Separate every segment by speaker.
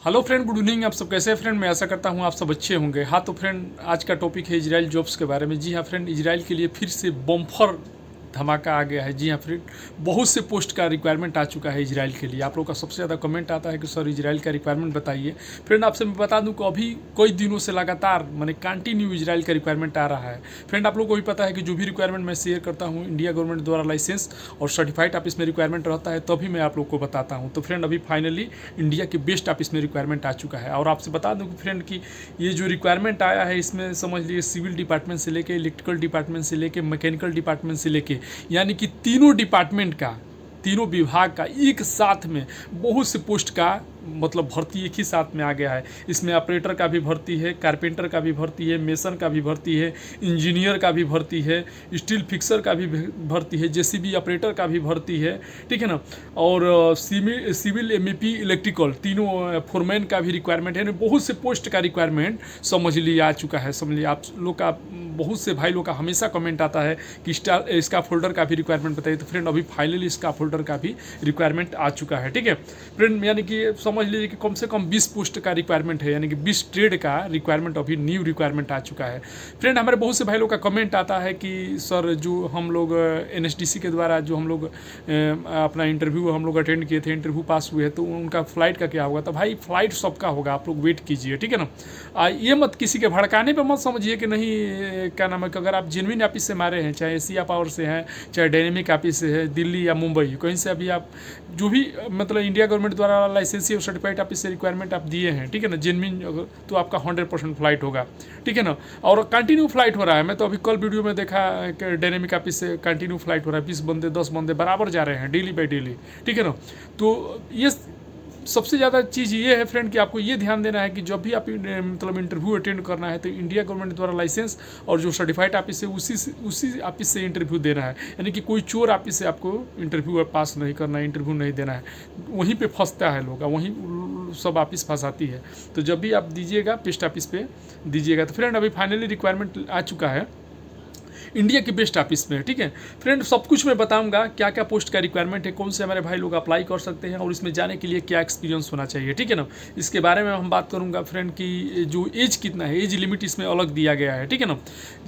Speaker 1: Hello friend, good evening. आप सब कैसे हैं फ्रेंड? मैं आशा करता हूं आप सब अच्छे होंगे। हाँ तो फ्रेंड, आज का टॉपिक है इजराइल जॉब्स के बारे में। जी हाँ फ्रेंड, इजराइल के लिए फिर से बम्पर धमाका आ गया है। जी हाँ फ्रेंड, बहुत से पोस्ट का रिक्वायरमेंट आ चुका है इजराइल के लिए। आप लोग का सबसे ज़्यादा कमेंट आता है कि सर इजराइल का रिक्वायरमेंट बताइए। फ्रेंड आपसे मैं बता दूं कि अभी कई दिनों से लगातार मैंने कंटिन्यू इजराइल का रिक्वायरमेंट आ रहा है। फ्रेंड आप लोग को भी पता है कि जो भी रिक्वायरमेंट मैं शेयर करता हूँ इंडिया गवर्नमेंट द्वारा लाइसेंस और सर्टिफाइड ऑफिस में रिक्वायरमेंट रहता है, तभी मैं आप लोग को बताता हूँ। तो फ्रेंड अभी फाइनली इंडिया के बेस्ट ऑफिस में रिक्वायरमेंट आ चुका है। और आपसे बता दूं कि फ्रेंड कि ये जो रिक्वायरमेंट आया है इसमें समझ लीजिए सिविल डिपार्टमेंट से लेके इलेक्ट्रिकल डिपार्टमेंट से लेके मैकेनिकल डिपार्टमेंट से लेके यानी कि तीनों डिपार्टमेंट का, तीनों विभाग का एक साथ में बहुत से पोस्ट का मतलब भर्ती एक ही साथ में आ गया है। इसमें ऑपरेटर का भी भर्ती है, कारपेंटर का भी भर्ती है, मेसन का भी भर्ती है, इंजीनियर का भी भर्ती है, स्टील फिक्सर का भी भर्ती है, जेसीबी ऑपरेटर का भी भर्ती है, ठीक है ना। और सिविल एमईपी इलेक्ट्रिकल तीनों फोरमैन का भी रिक्वायरमेंट है। बहुत से पोस्ट का रिक्वायरमेंट समझ लिए आ चुका है। समझ लिए आप लोग का बहुत से भाई लोग का हमेशा कमेंट आता है कि इसका फोल्डर का भी रिक्वायरमेंट बताइए। तो फ्रेंड अभी फाइनली इसका फोल्डर का भी रिक्वायरमेंट आ चुका है, ठीक है फ्रेंड। यानी कि समझ लीजिए कि कम से कम 20 पोस्ट का रिक्वायरमेंट है, यानी कि 20 ट्रेड का रिक्वायरमेंट अभी न्यू रिक्वायरमेंट आ चुका है। फ्रेंड हमारे बहुत से भाई लोग का कमेंट आता है कि सर जो हम लोग एनएसडीसी के द्वारा जो हम लोग अपना इंटरव्यू हम लोग अटेंड किए थे, इंटरव्यू पास हुए, तो उनका फ्लाइट का क्या होगा। तो भाई फ्लाइट सबका होगा, आप लोग वेट कीजिए, ठीक है ना। ये मत किसी के भड़काने पर मत समझिए कि नहीं, क्या नाम है कि अगर आप जेन्युइन ऑफिस से मारे हैं, चाहे एशिया पावर से हैं, चाहे डायनेमिक ऑफिस से है, दिल्ली या मुंबई, कहीं से अभी आप जो भी मतलब इंडिया गवर्नमेंट द्वारा लाइसेंसी और सर्टिफाइड ऑफिस से रिक्वायरमेंट आप दिए हैं, ठीक है ना, जेन्युइन, तो आपका 100% फ्लाइट होगा, ठीक है ना। और कंटिन्यू फ्लाइट हो रहा है। मैं तो अभी कल वीडियो में देखा कि डायनेमिक ऑफिस से कंटिन्यू फ्लाइट हो रहा है, 20 बंदे 10 बंदे बराबर जा रहे हैं डेली बाई डेली, ठीक है ना। तो ये सबसे ज़्यादा चीज़ ये है फ्रेंड कि आपको ये ध्यान देना है कि जब भी आप मतलब इंटरव्यू अटेंड करना है तो इंडिया गवर्नमेंट द्वारा लाइसेंस और जो सर्टिफाइड ऑफिस है उसी ऑफिस से इंटरव्यू देना है। यानी कि कोई चोर ऑफिस से आपको इंटरव्यू पास नहीं करना है, इंटरव्यू नहीं देना है। वहीं पे फंसता है लोग, वहीं सब ऑफिस फंसाती है। तो जब भी आप दीजिएगा पेस्ट ऑफिस पे दीजिएगा। तो फ्रेंड अभी फाइनली रिक्वायरमेंट आ चुका है इंडिया के बेस्ट ऑफिस में, ठीक है फ्रेंड। सब कुछ मैं बताऊंगा क्या क्या पोस्ट का रिक्वायरमेंट है, कौन से हमारे भाई लोग अप्लाई कर सकते हैं और इसमें जाने के लिए क्या एक्सपीरियंस होना चाहिए, ठीक है ना। इसके बारे में हम बात करूंगा फ्रेंड कि जो एज कितना है, एज लिमिट इसमें अलग दिया गया है, ठीक है ना।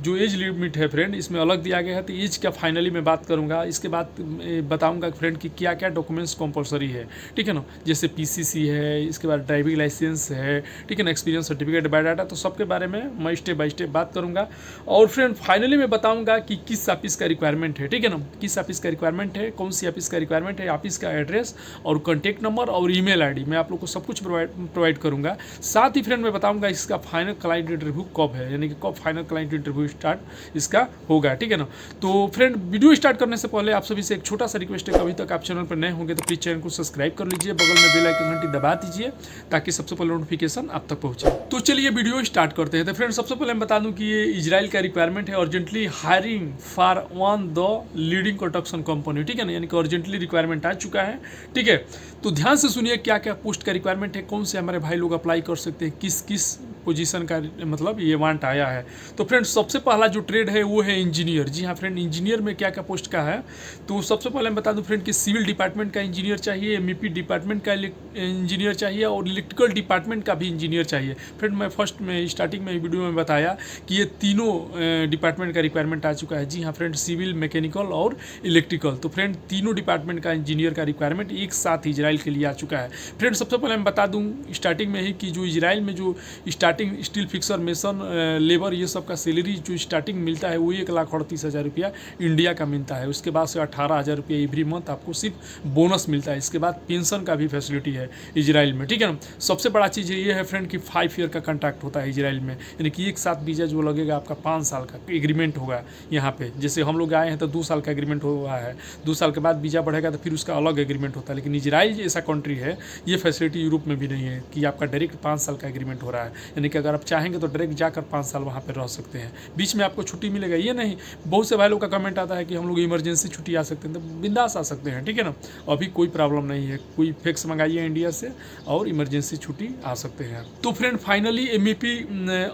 Speaker 1: जो एज लिमिट है फ्रेंड इसमें अलग दिया गया है, तो एज का फाइनली मैं बात करूँगा। इसके बाद बताऊँगा फ्रेंड कि क्या क्या डॉक्यूमेंट्स कंपलसरी है, ठीक है ना। जैसे पीसीसी है, इसके बाद ड्राइविंग लाइसेंस है, ठीक है ना, एक्सपीरियंस सर्टिफिकेट, बायोडाटा, तो सबके बारे में मैं स्टेप बाय स्टेप बात करूँगा। और फ्रेंड फाइनली मैं बताऊंगा कि किस ऑफिस का रिक्वायरमेंट है, ठीक है ना, किस ऑफिस का रिक्वायरमेंट है, कौन सी ऑफिस का रिक्वायरमेंट है, ऑफिस का एड्रेस और कॉन्टैक्ट नंबर और ईमेल आईडी मैं आप लोग को सब कुछ प्रोवाइड करूंगा। साथ ही फ्रेंड मैं बताऊंगा इसका फाइनल क्लाइंट इंटरव्यू कब है, यानी कि कब फाइनल क्लाइंट इंटरव्यू स्टार्ट इसका होगा, ठीक है ना। तो फ्रेंड वीडियो स्टार्ट करने से पहले आप सभी से एक छोटा सा रिक्वेस्ट है कि अभी तक आप चैनल पर नए होंगे तो प्लीज़ चैनल को सब्सक्राइब कर लीजिए, बगल में बेल आइकन घंटी दबा दीजिए ताकि सबसे पहले नोटिफिकेशन आप तक पहुंचे। तो चलिए वीडियो स्टार्ट करते हैं। तो फ्रेंड सबसे पहले मैं बता दूं कि ये इजराइल का रिक्वायरमेंट है, urgently hiring for one the leading construction company, ठीक है ना, यानी कि अर्जेंटली रिक्वायरमेंट आ चुका है, ठीक है। तो ध्यान से सुनिए क्या क्या पोस्ट का रिक्वायरमेंट है, कौन से हमारे भाई लोग अप्लाई कर सकते हैं, किस किस पोजीशन का मतलब ये वांट आया है। तो फ्रेंड सबसे पहला जो ट्रेड है वो है इंजीनियर। जी हाँ फ्रेंड, इंजीनियर में क्या क्या पोस्ट का है तो सबसे पहले मैं बता दूं फ्रेंड कि सिविल डिपार्टमेंट का इंजीनियर चाहिए, एमईपी डिपार्टमेंट का इंजीनियर चाहिए और इलेक्ट्रिकल डिपार्टमेंट का भी इंजीनियर चाहिए। फ्रेंड मैं फर्स्ट में स्टार्टिंग में वीडियो में बताया कि ये तीनों डिपार्टमेंट का रिक्वायरमेंट आ चुका है। जी हाँ फ्रेंड, सिविल, मैकेनिकल और इलेक्ट्रिकल, तो फ्रेंड तीनों डिपार्टमेंट का इंजीनियर का रिक्वायरमेंट एक साथ इजराइल के लिए आ चुका है। फ्रेंड सबसे पहले मैं बता दूं स्टार्टिंग में ही कि जो इजराइल में जो starting steel fixer, mason, labour, ये सब का सैलरी जो स्टार्टिंग मिलता है वो 1,38,000 रुपया इंडिया का मिलता है। उसके बाद से 18,000 रुपया एवरी मंथ आपको सिर्फ बोनस मिलता है। इसके बाद पेंशन का भी फैसिलिटी है इजराइल में, ठीक है ना। सबसे बड़ा चीज़ ये है फ्रेंड कि 5 ईयर का कॉन्ट्रैक्ट होता है इजराइल में, यानी कि एक साथ वीज़ा जो लगेगा आपका 5 साल का एग्रीमेंट होगा यहाँ पे। जैसे हम लोग आए हैं तो 2 साल का एग्रीमेंट हुआ है, 2 साल के बाद वीज़ा बढ़ेगा तो फिर उसका अलग एग्रीमेंट होता है। लेकिन इजराइल ऐसा कंट्री है, ये फैसिलिटी यूरोप में भी नहीं है कि आपका डायरेक्ट 5 साल का एग्रीमेंट हो रहा है, यानी कि अगर आप चाहेंगे तो डायरेक्ट जाकर 5 साल वहाँ पर रह सकते हैं, बीच में आपको छुट्टी मिलेगा ये नहीं। बहुत से भाई लोग का कमेंट आता है कि हम लोग इमरजेंसी छुट्टी आ सकते हैं, तो बिंदास आ सकते हैं, ठीक है ना। अभी कोई प्रॉब्लम नहीं है, कोई फैक्स मंगाइए इंडिया से और इमरजेंसी छुट्टी आ सकते हैं। तो फ्रेंड फाइनली MEP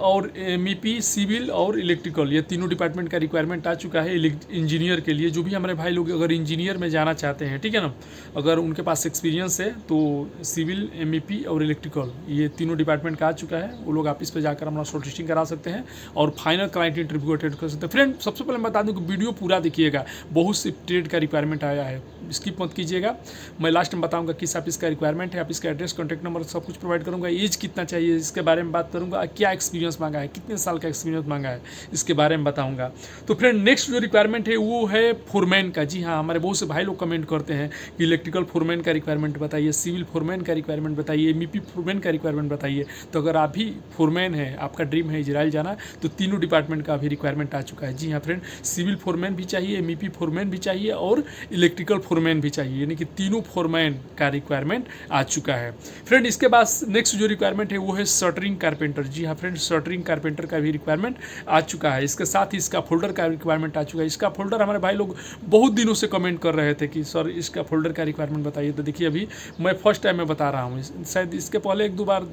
Speaker 1: और MEP सिविल और इलेक्ट्रिकल ये तीनों डिपार्टमेंट का रिक्वायरमेंट आ चुका है इंजीनियर के लिए। जो भी हमारे भाई लोग अगर इंजीनियर में जाना चाहते हैं, ठीक है ना, अगर उनके पास एक्सपीरियंस है तो सिविल MEP और इलेक्ट्रिकल ये तीनों डिपार्टमेंट का आ चुका है। वो लोग ऑफिस पे जाकर अपना शॉर्ट लिस्टिंग करा सकते हैं और फाइनल क्लाइंट इंटरव्यू अटेंड कर सकते हैं। फ्रेंड सबसे पहले मैं बता दूं कि वीडियो पूरा देखिएगा, बहुत से ट्रेड का रिक्वायरमेंट आया है, स्किप मत कीजिएगा। मैं लास्ट में बताऊंगा किस ऑफिस का रिक्वायरमेंट है, ऑफिस का एड्रेस, कॉन्टैक्ट नंबर सब कुछ प्रोवाइड करूंगा। एज कितना चाहिए इसके बारे में बात करूंगा, क्या एक्सपीरियंस मांगा है, कितने साल का एक्सपीरियंस मांगा है, इसके बारे में बताऊंगा। तो फ्रेंड नेक्स्ट जो रिक्वायरमेंट है वो है फोरमैन का। जी हाँ, हमारे बहुत से भाई लोग कमेंट करते हैं कि इलेक्ट्रिकल फोरमैन का रिक्वायरमेंट बताइए, सिविल फोरमैन का रिक्वायरमेंट बताइए, MEP फोरमैन का रिक्वायरमेंट बताइए। तो अगर आप भी फोरमैन है, आपका ड्रीम है इजराइल जाना, तो तीनों डिपार्टमेंट का भी रिक्वायरमेंट आ चुका है। जी हाँ फ्रेंड, सिविल फोरमैन भी चाहिए, MEP फोरमैन भी चाहिए और इलेक्ट्रिकल फोरमैन भी चाहिए, यानी कि तीनों फोरमैन का रिक्वायरमेंट आ चुका है। फ्रेंड इसके बाद नेक्स्ट जो रिक्वायरमेंट है वो है शटरिंग कारपेंटर। जी हाँ फ्रेंड, शटरिंग कारपेंटर का भी रिक्वायरमेंट आ चुका है। इसके साथ ही इसका फोल्डर का रिक्वायरमेंट आ चुका है। इसका फोल्डर हमारे भाई लोग बहुत दिनों से कमेंट कर रहे थे कि सर इसका फोल्डर का रिक्वायरमेंट बताइए। तो देखिए अभी मैं फर्स्ट टाइम में बता रहा हूँ, शायद इसके पहले 1-2 बार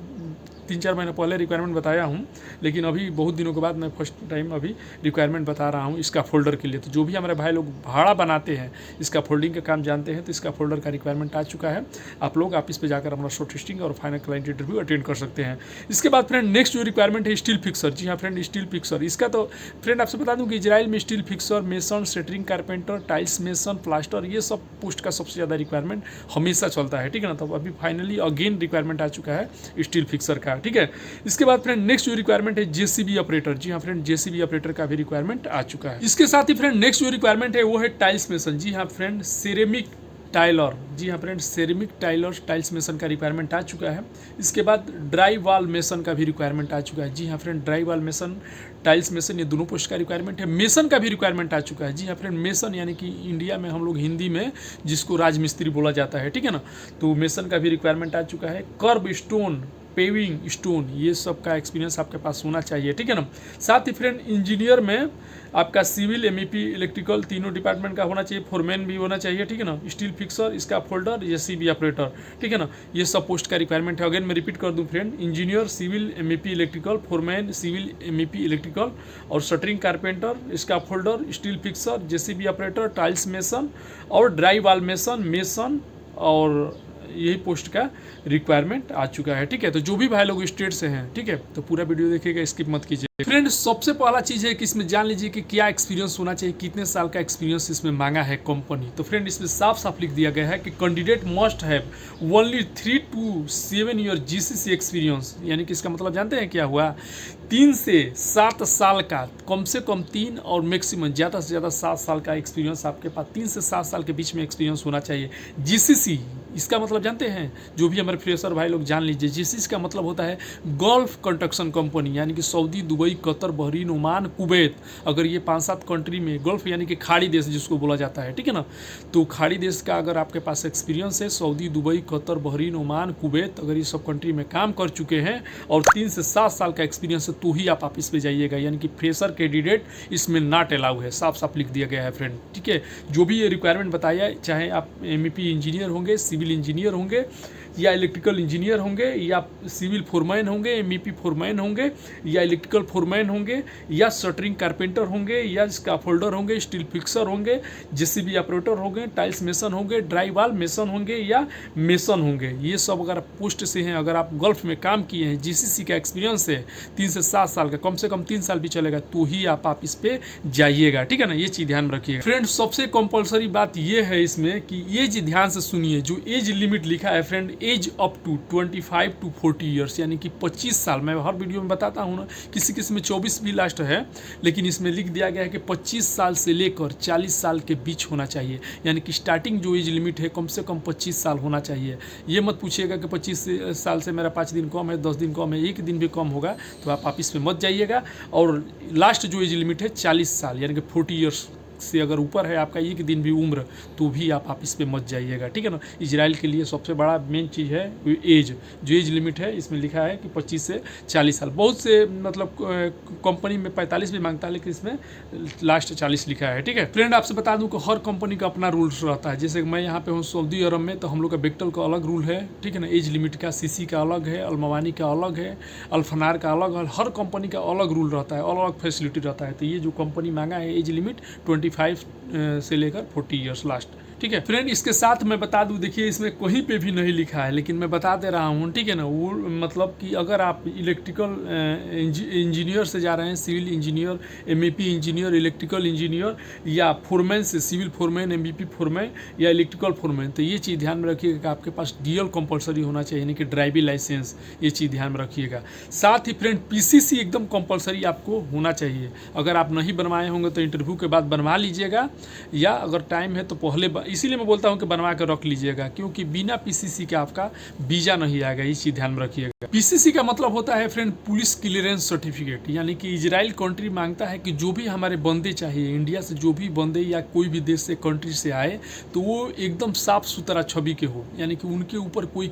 Speaker 1: 3-4 महीने पहले रिक्वायरमेंट बताया हूँ, लेकिन अभी बहुत दिनों के बाद मैं फर्स्ट टाइम अभी रिक्वायरमेंट बता रहा हूँ इसका फोल्डर के लिए। तो जो भी हमारे भाई लोग भाड़ा बनाते हैं, इसका फोल्डिंग का काम जानते हैं, तो इसका फोल्डर का रिक्वायरमेंट आ चुका है। आप लोग ऑफिस पे जाकर अपना शॉर्ट लिस्टिंग और फाइनल क्लाइंट इंटरव्यू अटेंड कर सकते हैं। इसके बाद फ्रेंड नेक्स्ट जो रिक्वायरमेंट है स्टील फिक्सर। जी हाँ फ्रेंड, स्टील फिक्सर इसका तो फ्रेंड आपसे बता दूँ कि इजराइल में स्टील फिक्सर, मेसन, सेटरिंग कारपेंटर, टाइल्स मेसन, प्लास्टर, ये सब पोस्ट का सबसे ज़्यादा रिक्वायरमेंट हमेशा चलता है, ठीक है ना। तो अभी फाइनली अगेन रिक्वायरमेंट आ चुका है स्टील फिक्सर का, ठीक है। इसके बाद फ्रेंड नेक्स्ट जो रिक्वायरमेंट है JCB ऑपरेटर। जी हाँ फ्रेंड, JCB ऑपरेटर का भी रिक्वायरमेंट आ चुका है। इसके साथ ही फ्रेंड नेक्स्ट जो रिक्वायरमेंट है वो है टाइल्स मेसन। जी हाँ फ्रेंड, सेरेमिक टाइलर। जी हाँ friend, ceramic tiler tiles mason का रिक्वायरमेंट आ चुका है। इसके बाद ड्राई वॉल मेसन का भी रिक्वायरमेंट आ चुका है। जी हाँ friend, dry wall mason, tiles mason, ये दोनों पोस्ट का रिक्वायरमेंट है। मेसन का भी रिक्वायरमेंट आ चुका है। जी हाँ फ्रेंड, मेसन यानी कि इंडिया में हम लोग हिंदी में जिसको राजमिस्त्री बोला जाता है, ठीक है ना, तो मेसन का भी रिक्वायरमेंट आ चुका है। कर्ब स्टोन, पेविंग स्टोन, ये सब का एक्सपीरियंस आपके पास होना चाहिए, ठीक है ना। साथ ही फ्रेंड इंजीनियर में आपका सिविल, MEP, इलेक्ट्रिकल तीनों डिपार्टमेंट का होना चाहिए, फोरमैन भी होना चाहिए, ठीक है ना। स्टील फिक्सर, इसका फोल्डर, JCB ऑपरेटर, ठीक है ना, ये सब पोस्ट का रिक्वायरमेंट है। अगेन मैं रिपीट कर दूं friend, engineer, civil, MEP, electrical, foreman, civil, MEP, electrical और शटरिंग कारपेंटर, इसका folder, steel fixer, JCB operator, tiles mason और ड्राई वॉल मेसन और यही पोस्ट का रिक्वायरमेंट आ चुका है, ठीक है। तो जो भी भाई लोग स्टेट से हैं, ठीक है, तो पूरा वीडियो देखिएगा, स्किप मत कीजिए। फ्रेंड सबसे पहला चीज़ है कि इसमें जान लीजिए कि क्या एक्सपीरियंस होना चाहिए, कितने साल का एक्सपीरियंस इसमें मांगा है कंपनी। तो फ्रेंड इसमें साफ साफ लिख दिया गया है कि candidate must have only 3 to 7 year GCC experience. यानी कि इसका मतलब जानते हैं क्या हुआ, 3 से 7 साल का, कम से कम 3 और मैक्सिमम ज़्यादा से ज़्यादा 7 साल का एक्सपीरियंस आपके पास, 3 से 7 साल के बीच में एक्सपीरियंस होना चाहिए। GCC इसका मतलब जानते हैं, जो भी हमारे फ्रेशर भाई लोग जान लीजिए, GCC का मतलब होता है गल्फ कंस्ट्रक्शन कंपनी, यानी कि Saudi, Dubai, Qatar, Bahrain, Oman, Kuwait. अगर ये 5-7 कंट्री में, गल्फ यानी कि खाड़ी देश जिसको बोला जाता है, ठीक है ना, तो खाड़ी देश का अगर आपके पास एक्सपीरियंस है, Saudi, Dubai, Qatar, Bahrain, Oman, Kuwait, अगर ये सब कंट्री में काम कर चुके हैं और 3 से 7 साल का एक्सपीरियंस है, तो ही आप ऑफिस पे जाइएगा। यानी कि फ्रेशर कैंडिडेट इसमें नॉट अलाउ है, साफ साफ लिख दिया गया है फ्रेंड, ठीक है। जो भी ये रिक्वायरमेंट बताया, चाहे आप MEP इंजीनियर होंगे, सिविल इंजीनियर होंगे या इलेक्ट्रिकल इंजीनियर होंगे या सिविल फोरमैन होंगे, MEP फोरमैन होंगे या इलेक्ट्रिकल फोरमैन होंगे या शटरिंग कारपेंटर होंगे या स्कैफोल्डर होंगे, स्टील फिक्सर होंगे, JCB ऑपरेटर होंगे, टाइल्स मेसन होंगे, ड्राई वॉल मेसन होंगे या मेसन होंगे, ये सब अगर आप पोस्ट से हैं, अगर आप गल्फ में काम किए हैं, GCC का एक्सपीरियंस है 3 से 7 साल का, कम से कम 3 साल भी चलेगा, तो ही आप ऑफिस पे जाइएगा, ठीक है ना। ये चीज़ ध्यान रखिएगा फ्रेंड। सबसे कंपलसरी बात ये है इसमें कि एज ध्यान से सुनिए, जो एज लिमिट लिखा है friend, age up to 25 to 40 years, यानी कि 25 साल। मैं हर वीडियो में बताता हूँ ना, किसी किसी में 24 भी लास्ट है, लेकिन इसमें लिख दिया गया है कि 25 साल से लेकर 40 साल के बीच होना चाहिए। यानी कि स्टार्टिंग जो एज लिमिट है कम से कम 25 साल होना चाहिए। ये मत पूछिएगा कि 25 साल से मेरा 5 दिन कम है, 10 दिन कम है, 1 दिन भी कम होगा तो आप ऑफिस में मत जाइएगा। और लास्ट जो एज लिमिट है 40 साल, यानी कि 40 ईयर्स से अगर ऊपर है आपका एक दिन भी उम्र तो भी आप ऑफिस पे मत जाइएगा, ठीक है ना। इजराइल के लिए सबसे बड़ा मेन चीज़ है एज, जो एज लिमिट है इसमें लिखा है कि 25 से 40 साल। बहुत से मतलब कंपनी में 45 भी मांगता है, लेकिन इसमें लास्ट 40 लिखा है, ठीक है। फ्रेंड आपसे बता दूं कि हर कंपनी का अपना रूल्स रहता है। जैसे मैं यहाँ पे हूँ सऊदी अरब में, तो हम लोग का बेक्टल का अलग रूल है, ठीक है ना। एज लिमिट का, सीसी का अलग है, अलमवानी का अलग है, अल्फनार का अलग है। हर कंपनी का अलग रूल रहता है, अलग अलग फैसिलिटी रहता है। तो ये जो कंपनी मांगा है एज लिमिट 25 से लेकर 40 ईयर्स लास्ट, ठीक है। फ्रेंड इसके साथ मैं बता दूं, देखिए इसमें कहीं पे भी नहीं लिखा है, लेकिन मैं बता दे रहा हूँ, ठीक है ना। वो मतलब कि अगर आप इलेक्ट्रिकल इंजीनियर से जा रहे हैं, civil engineer, MEP engineer, electrical engineer, या फोरमैन से सिविल फोरमैन, एमईपी फोरमैन या इलेक्ट्रिकल फोरमैन, तो ये चीज़ ध्यान में रखिएगा कि आपके पास डीएल कंपलसरी होना चाहिए, यानी कि ड्राइविंग लाइसेंस, ये चीज़ ध्यान में रखिएगा। साथ ही फ्रेंड पीसीसी एकदम कंपलसरी आपको होना चाहिए। अगर आप नहीं बनवाए होंगे तो इंटरव्यू के बाद बनवा लीजिएगा, या अगर टाइम है तो पहले इसीलिए मैं बोलता हूं कि बनवा कर रख लीजिएगा, क्योंकि बिना पीसीसी के आपका वीज़ा नहीं आएगा, ये चीज़ ध्यान में रखिएगा। पीसीसी का मतलब होता है फ्रेंड पुलिस क्लियरेंस सर्टिफिकेट, यानी कि इजराइल कंट्री मांगता है कि जो भी हमारे बंदे चाहिए, इंडिया से जो भी बंदे या कोई भी देश से कंट्री से आए, तो वो एकदम साफ सुथरा छवि के हो, यानी कि उनके ऊपर कोई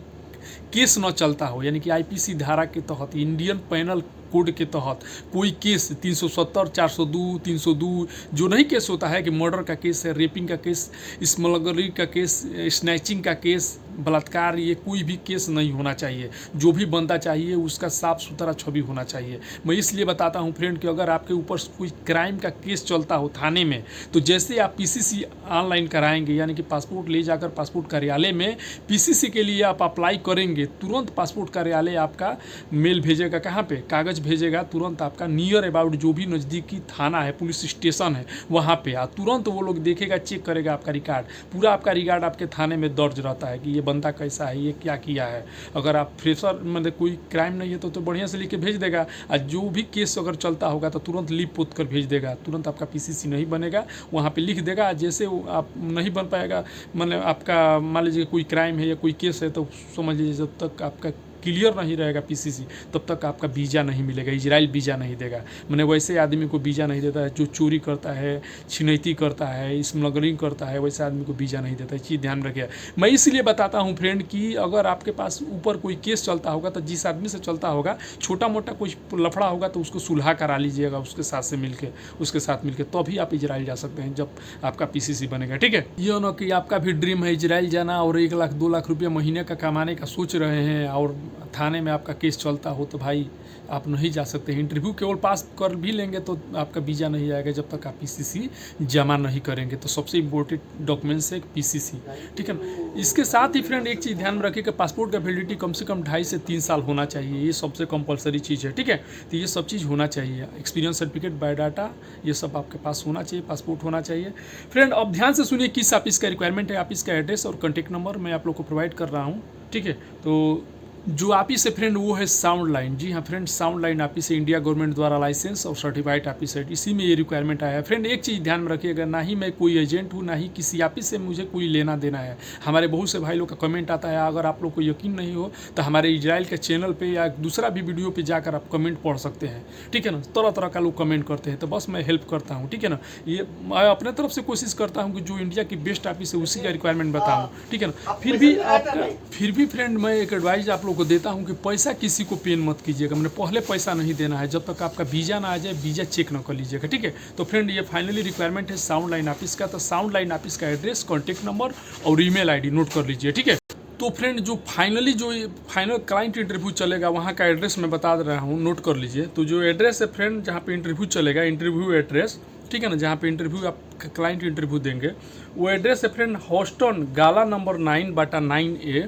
Speaker 1: केस न चलता हो, यानी कि आईपीसी धारा के तहत, इंडियन पैनल कोड के तहत कोई केस 370, 402, 302 जो नहीं केस होता है कि मर्डर का केस है, रेपिंग का केस, स्मगलरी का केस, स्नैचिंग का केस, बलात्कार, ये कोई भी केस नहीं होना चाहिए। जो भी बंदा चाहिए उसका साफ सुथरा छवि होना चाहिए। मैं इसलिए बताता हूँ फ्रेंड कि अगर आपके ऊपर कोई क्राइम का केस चलता हो थाने में, तो जैसे आप पीसीसी ऑनलाइन कराएंगे, यानी कि पासपोर्ट ले जाकर पासपोर्ट कार्यालय में पीसीसी के लिए आप अप्लाई करेंगे, तुरंत पासपोर्ट कार्यालय आपका मेल भेजेगा, कहाँ पे कागज़ भेजेगा, तुरंत आपका नियर अबाउट जो भी नज़दीकी थाना है, पुलिस स्टेशन है, वहाँ पे तुरंत वो लोग देखेगा, चेक करेगा आपका रिकॉर्ड, पूरा आपका रिकॉर्ड आपके थाने में दर्ज रहता है कि ये बंदा कैसा है, ये क्या किया है। अगर आप फ्रेशर मतलब कोई क्राइम नहीं है तो बढ़िया से लिख के भेज देगा, और जो भी केस अगर चलता होगा तो तुरंत लिप पोत कर भेज देगा, तुरंत आपका पीसीसी नहीं बनेगा, वहाँ पे लिख देगा। जैसे आप नहीं बन पाएगा, मतलब आपका मान लीजिए कोई क्राइम है या कोई केस है, तो समझ लीजिए जब तक आपका क्लियर नहीं रहेगा पीसीसी, तब तक आपका वीज़ा नहीं मिलेगा, इजराइल वीज़ा नहीं देगा। मैंने वैसे आदमी को वीज़ा नहीं देता है जो चोरी करता है, छिनैती करता है, स्मगलिंग करता है, वैसे आदमी को वीज़ा नहीं देता है, चीज़ ध्यान रखिए। मैं इसलिए बताता हूँ फ्रेंड कि अगर आपके पास ऊपर कोई केस चलता होगा, तो जिस आदमी से चलता होगा, छोटा मोटा कोई लफड़ा होगा, तो उसको सुलह करा लीजिएगा उसके साथ से मिलके, उसके साथ मिलके तभी आप इजराइल जा सकते हैं, जब आपका पीसीसी बनेगा, ठीक है। ये ना कि आपका भी ड्रीम है इजराइल जाना और 1 लाख 2 लाख रुपया महीने का कमाने का सोच रहे हैं, और थाने में आपका केस चलता हो, तो भाई आप नहीं जा सकते हैं। इंटरव्यू केवल पास कर भी लेंगे तो आपका वीज़ा नहीं आएगा जब तक आप पीसीसी जमा नहीं करेंगे। तो सबसे इम्पोर्टेंट डॉक्यूमेंट्स है पीसीसी, ठीक है ना। इसके साथ ही फ्रेंड एक चीज़ ध्यान में रखिए कि पासपोर्ट का वैलिडिटी कम से कम 2.5 से 3 साल होना चाहिए, ये सबसे कंपलसरी चीज़ है, ठीक है। तो ये सब चीज़ होना चाहिए, एक्सपीरियंस सर्टिफिकेट, बायोडाटा, ये सब आपके पास होना चाहिए, पासपोर्ट होना चाहिए। फ्रेंड अब ध्यान से सुनिए किस ऑफिस का रिक्वायरमेंट है। ऑफिस का एड्रेस और कॉन्टैक्ट नंबर मैं आप लोग को प्रोवाइड कर रहा हूँ, ठीक है। तो जो ऑफिस है फ्रेंड वो है साउंड लाइन। जी हाँ फ्रेंड, साउंड लाइन ऑफिस है, इंडिया गवर्नमेंट द्वारा लाइसेंस और सर्टिफाइड ऑफिस है, इसी में ये रिक्वायरमेंट आया है। फ्रेंड एक चीज़ ध्यान में रखिएगा, ना ही मैं कोई एजेंट हूँ, ना ही किसी ऑफिस से मुझे कोई लेना देना है। हमारे बहुत से भाई लोग का कमेंट आता है, अगर आप लोग को यकीन नहीं हो तो हमारे इजराइल के चैनल पर या दूसरा भी वीडियो पर जाकर आप कमेंट पढ़ सकते हैं, ठीक है ना। तरह तरह का लोग कमेंट करते हैं, तो बस मैं हेल्प करता हूँ, ठीक है ना। ये मैं अपने तरफ से कोशिश करता हूँ कि जो इंडिया की बेस्ट ऑफिस है उसी का रिक्वायरमेंट बताऊँ, ठीक है ना। फिर भी फ्रेंड मैं एक एडवाइस आप लोग को देता हूँ कि पैसा किसी को पेन मत कीजिएगा, मैंने पहले पैसा नहीं देना है, जब तक आपका वीज़ा ना आ जाए वीज़ा चेक ना कर लीजिएगा, ठीक है। तो फ्रेंड ये फाइनली रिक्वायरमेंट है साउंड लाइन ऑफिस का। तो साउंड लाइन ऑफिस का एड्रेस, कॉन्टैक्ट नंबर और ईमेल आईडी नोट कर लीजिए, ठीक है। तो फ्रेंड जो फाइनल क्लाइंट इंटरव्यू चलेगा वहाँ का एड्रेस मैं बता दे रहा हूँ, नोट कर लीजिए। तो जो एड्रेस है फ्रेंड जहाँ पे इंटरव्यू चलेगा, इंटरव्यू एड्रेस, ठीक है ना, जहाँ पे इंटरव्यू आप क्लाइंट इंटरव्यू देंगे, वो एड्रेस है फ्रेंड हॉस्टन गाला नंबर 9/9A,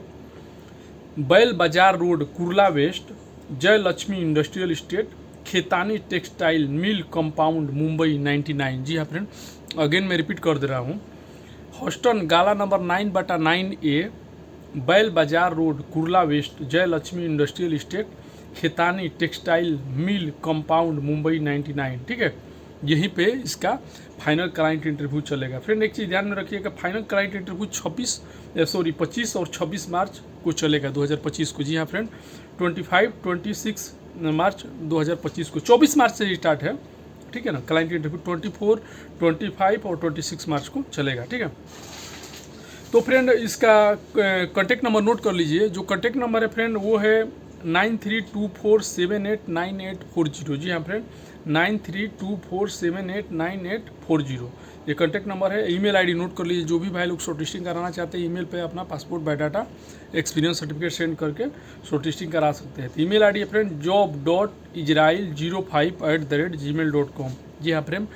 Speaker 1: बैल बाजार रोड, कुर्ला वेस्ट, जय Lakshmi industrial estate, Khetani textile mill compound, Mumbai 99। जी हाँ फ्रेंड, अगेन मैं रिपीट कर दे रहा हूँ, हॉस्टन गाला नंबर 9/9A, बैल बाजार रोड, कुर्ला वेस्ट, जय Lakshmi industrial estate, Khetani textile mill compound, Mumbai 99, ठीक है। यहीं पे इसका फाइनल क्लाइंट इंटरव्यू चलेगा। फ्रेंड एक चीज़ ध्यान में रखिएगा, फाइनल क्लाइंट इंटरव्यू 25 और 26 मार्च को चलेगा 2025 को। जी हाँ फ्रेंड, 26 मार्च 2025 को, 24 मार्च से स्टार्ट है, ठीक है ना। क्लाइंट इंटरव्यू 24, 25 और 26 मार्च को चलेगा, ठीक है। तो फ्रेंड इसका कॉन्टैक्ट नंबर नोट कर लीजिए। जो कॉन्टैक्ट नंबर है फ्रेंड वो है 9324789840। जी हाँ फ्रेंड, 9324789840 ये कॉन्टैक्ट नंबर है। ईमेल आईडी नोट कर लीजिए। जो भी भाई लोग शॉर्ट लिस्टिंग कराना चाहते हैं ईमेल पे अपना passport, biodata, experience certificate send करके शॉर्ट लिस्टिंग करा सकते हैं। तो ईमेल आईडी है फ्रेंड job.israel05@gmail.com। जी हाँ फ्रेंड,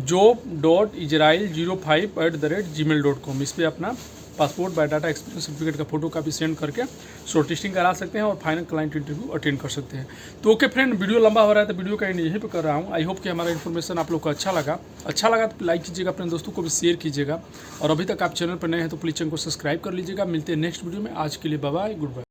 Speaker 1: job.israel05@gmail.com। इस पर अपना पासपोर्ट, बायोडाटा, एक्सपीरियंस सर्टिफिकेट का फोटो कापी सेंड करके शॉर्ट लिस्टिंग करा सकते हैं और फाइनल क्लाइंट इंटरव्यू अटेंड कर सकते हैं। तो ओके फ्रेंड, वीडियो लंबा हो रहा है तो वीडियो का एंड यहीं पे कर रहा हूँ। आई होप कि हमारा इन्फॉर्मेशन आप लोग को अच्छा लगा तो लाइक कीजिएगा, अपने दोस्तों को भी शेयर कीजिएगा, और अभी तक आप चैनल पर नए हैं तो प्लीज़ चैनल को सब्सक्राइब कर लीजिएगा। मिलते हैं नेक्स्ट वीडियो में। आज के लिए बाय बाय, गुड बाय।